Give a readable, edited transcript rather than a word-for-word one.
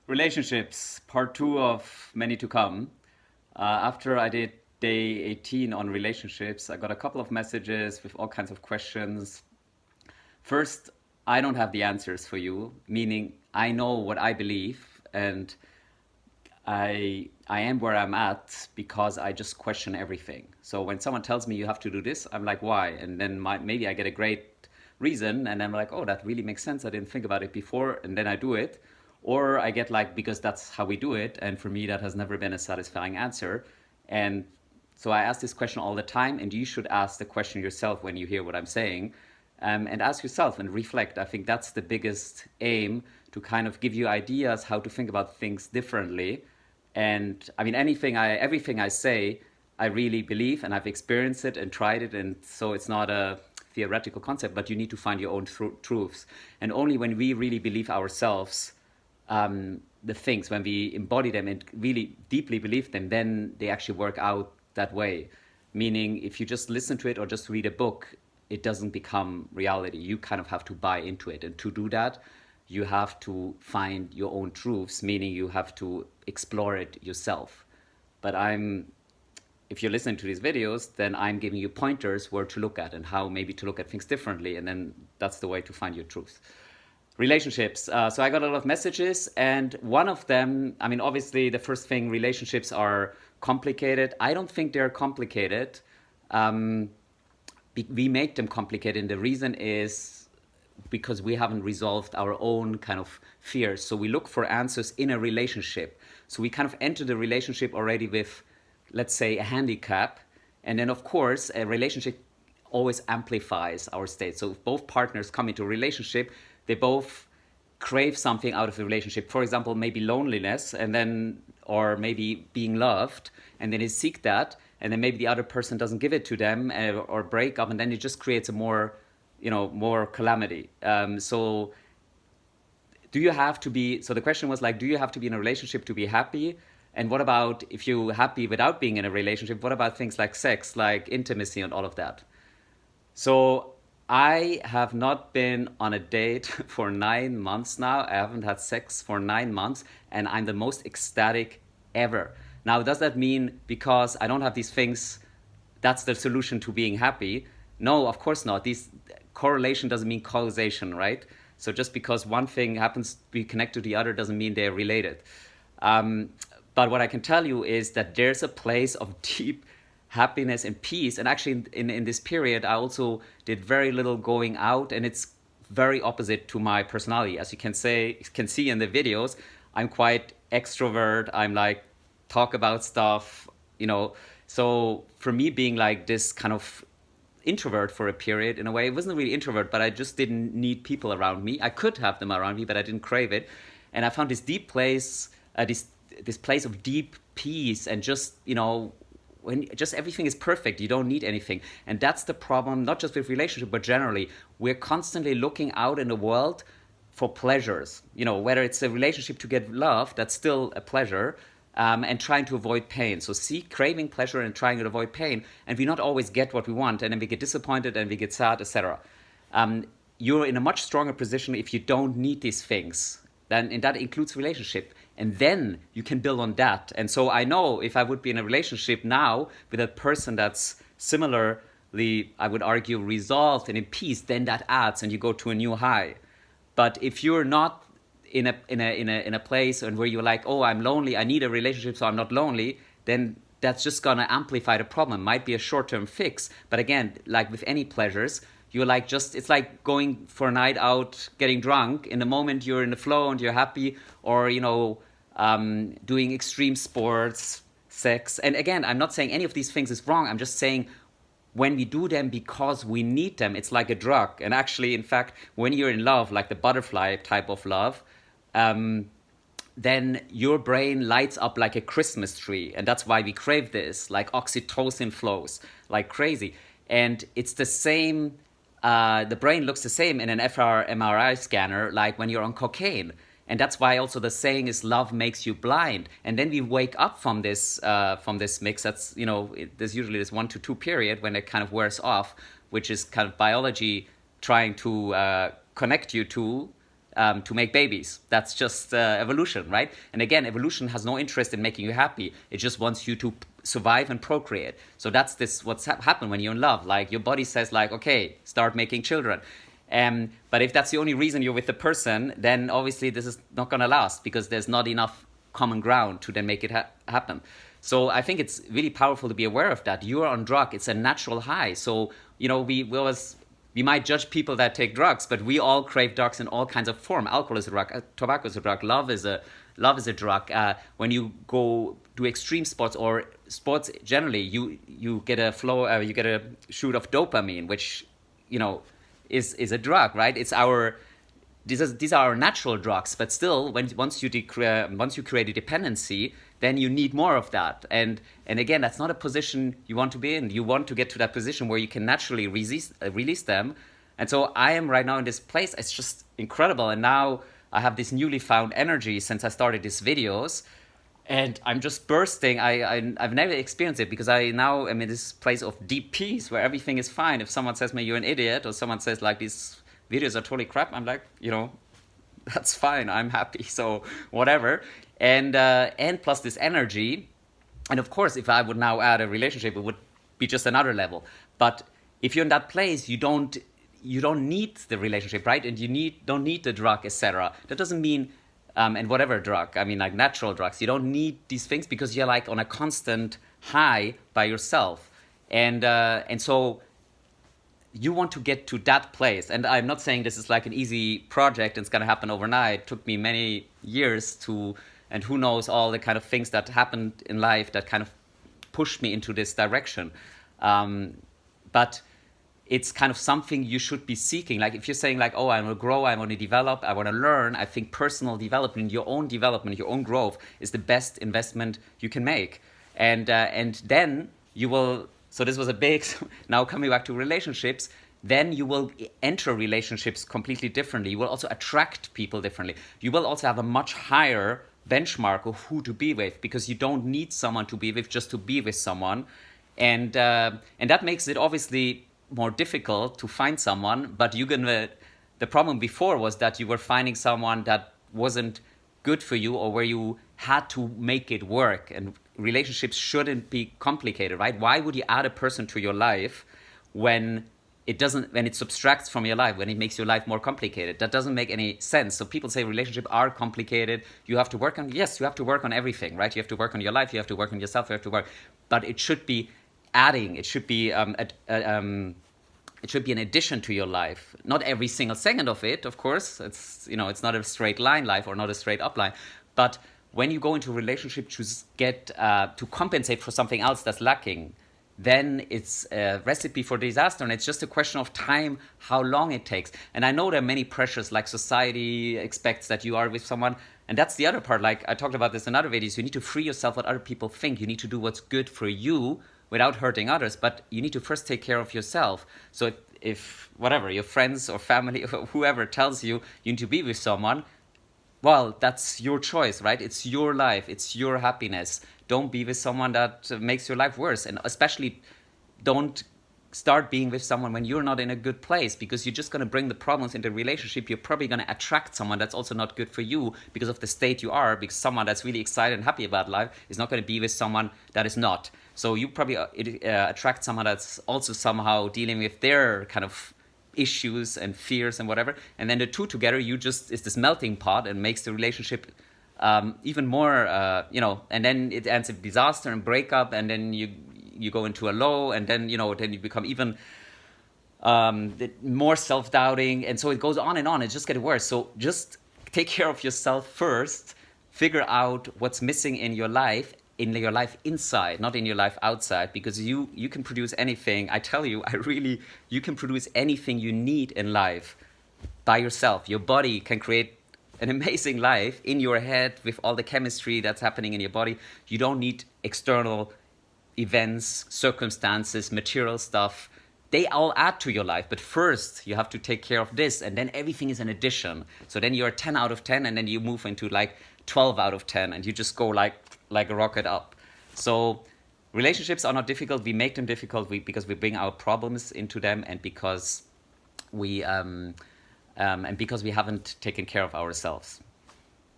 Relationships, part two of many to come. After I did day 18 on relationships, I got a couple of messages with all kinds of questions. First, I don't have the answers for you, meaning I know what I believe and I am where I'm at because I just question everything. So when someone tells me you have to do this, I'm like, why? And then maybe I get a great reason, and I'm like, oh, that really makes sense. I didn't think about it before, and then I do it. Or I get like, because that's how we do it, and for me that has never been a satisfying answer. And so I ask this question all the time, and you should ask the question yourself when you hear what I'm saying, and ask yourself and reflect. I think that's the biggest aim, to kind of give you ideas how to think about things differently. And I mean, everything I say, I really believe, and I've experienced it and tried it, and so it's not a theoretical concept, but you need to find your own truths. And only when we really believe ourselves, the things, when we embody them and really deeply believe them, then they actually work out that way. Meaning, if you just listen to it or just read a book, it doesn't become reality. You kind of have to buy into it. And to do that, you have to find your own truths, meaning you have to explore it yourself. But if you're listening to these videos, then I'm giving you pointers where to look at and how maybe to look at things differently. And then that's the way to find your truth. Relationships. So I got a lot of messages, and one of them, I mean, obviously, the first thing, relationships are complicated. I don't think they're complicated. Um, we make them complicated, and the reason is because we haven't resolved our own kind of fears. So we look for answers in a relationship. So we kind of enter the relationship already with, let's say, a handicap. And then, of course, a relationship always amplifies our state. So if both partners come into a relationship, they both crave something out of the relationship. For example, maybe loneliness, and then, or maybe being loved, and then they seek that, and then maybe the other person doesn't give it to them, or break up, and then it just creates a more calamity. So do you have to be, so the question was like, do you have to be in a relationship to be happy? And what about if you're happy without being in a relationship? What about things like sex, like intimacy and all of that? So I have not been on a date for 9 months now. I haven't had sex for 9 months, and I'm the most ecstatic ever. Now, does that mean because I don't have these things, that's the solution to being happy? No, of course not. These correlation doesn't mean causation, right? So just because one thing happens to be connected to the other doesn't mean they're related. Um, but what I can tell you is that there's a place of deep happiness and peace. And actually, in this period, I also did very little going out, and it's very opposite to my personality. As you can see in the videos, I'm quite extrovert. I'm like, talk about stuff. So for me, being like this kind of introvert for a period, in a way, it wasn't really introvert, but I just didn't need people around me. I could have them around me, but I didn't crave it. And I found this deep place, this place of deep peace, and just, when just everything is perfect, you don't need anything. And that's the problem, not just with relationship, but generally. We're constantly looking out in the world for pleasures. Whether it's a relationship to get love, that's still a pleasure, and trying to avoid pain. So craving pleasure and trying to avoid pain, and we not always get what we want, and then we get disappointed and we get sad, etc. You're in a much stronger position if you don't need these things. And that includes relationship. And then you can build on that. And so I know if I would be in a relationship now with a person that's similarly, I would argue, resolved and in peace, then that adds and you go to a new high. But if you're not in a place and where you're like, oh, I'm lonely, I need a relationship so I'm not lonely, then that's just gonna amplify the problem. Might be a short-term fix, but again, like with any pleasures, you're like it's like going for a night out, getting drunk. In the moment you're in the flow and you're happy, or doing extreme sports, sex. And again, I'm not saying any of these things is wrong. I'm just saying when we do them because we need them, it's like a drug. And actually, in fact, when you're in love, like the butterfly type of love, then your brain lights up like a Christmas tree. And that's why we crave this, like oxytocin flows like crazy. And it's the same, the brain looks the same in an fMRI scanner, like when you're on cocaine. And that's why also the saying is love makes you blind. And then we wake up from this mix. That's, there's usually this 1 to 2 period when it kind of wears off, which is kind of biology trying to connect you to to make babies. That's just evolution, right? And again, evolution has no interest in making you happy. It just wants you to survive and procreate. So that's what's happened when you're in love. Like your body says, like, okay, start making children. But if that's the only reason you're with the person, then obviously this is not going to last, because there's not enough common ground to then make it happen. So I think it's really powerful to be aware of that. You're on drug; it's a natural high. So we might judge people that take drugs, but we all crave drugs in all kinds of form. Alcohol is a drug, tobacco is a drug, love is a drug. When you go do extreme sports or sports generally, you get a you get a shoot of dopamine, which is a drug, right? These are our natural drugs, but still, once you create a dependency, then you need more of that. And again, that's not a position you want to be in. You want to get to that position where you can naturally release them. And so I am right now in this place. It's just incredible. And now I have this newly found energy since I started these videos. And I'm just bursting. I've never experienced it, because I now am in this place of deep peace where everything is fine. If someone says to me, you're an idiot, or someone says like these videos are totally crap, I'm like, that's fine. I'm happy. So whatever. And plus this energy. And of course, if I would now add a relationship, it would be just another level. But if you're in that place, you don't need the relationship, right? And you don't need the drug, etc. That doesn't mean and whatever drug, I mean, like natural drugs, you don't need these things, because you're like on a constant high by yourself. And so you want to get to that place. And I'm not saying this is like an easy project and it's going to happen overnight. It took me many years and who knows all the kind of things that happened in life that kind of pushed me into this direction. But it's kind of something you should be seeking. Like if you're saying like, oh, I want to grow, I want to develop, I want to learn, I think personal development, your own growth is the best investment you can make. And then you will, so this was a big, now coming back to relationships, then you will enter relationships completely differently. You will also attract people differently. You will also have a much higher benchmark of who to be with, because you don't need someone to be with just to be with someone. And that makes it obviously more difficult to find someone, but the problem before was that you were finding someone that wasn't good for you, or where you had to make it work. And relationships shouldn't be complicated, right? Why would you add a person to your life when it subtracts from your life, when it makes your life more complicated? That doesn't make any sense. So people say relationships are complicated. You have to work on, yes, you have to work on everything, right? You have to work on your life, you have to work on yourself, you have to work, but it should be adding, it should be it should be an addition to your life. Not every single second of it, of course. It's not a straight line life, or not a straight up line. But when you go into a relationship to get to compensate for something else that's lacking, then it's a recipe for disaster. And it's just a question of time, how long it takes. And I know there are many pressures, like society expects that you are with someone. And that's the other part. Like I talked about this in other videos. You need to free yourself what other people think. You need to do what's good for you without hurting others. But you need to first take care of yourself. So if whatever, your friends or family or whoever tells you you need to be with someone, well, that's your choice, right? It's your life. It's your happiness. Don't be with someone that makes your life worse. And especially don't start being with someone when you're not in a good place, because you're just going to bring the problems into the relationship. You're probably going to attract someone that's also not good for you because of the state you are, because someone that's really excited and happy about life is not going to be with someone that is not. So you probably attract someone that's also somehow dealing with their kind of issues and fears and whatever. And then the two together, is this melting pot and makes the relationship even more, and then it ends in disaster and breakup, and then you go into a low, and then then you become even more self-doubting, and so it goes on and on. It just gets worse. So just take care of yourself first. Figure out what's missing in your life inside, not in your life outside, because you can produce anything. I tell you, you can produce anything you need in life by yourself. Your body can create an amazing life in your head with all the chemistry that's happening in your body. You don't need external events, circumstances, material stuff. They all add to your life, but first you have to take care of this, and then everything is an addition. So then you're 10 out of 10, and then you move into like 12 out of 10, and you just go like a rocket up. So relationships are not difficult. We make them difficult because we bring our problems into them, and because we and because we haven't taken care of ourselves.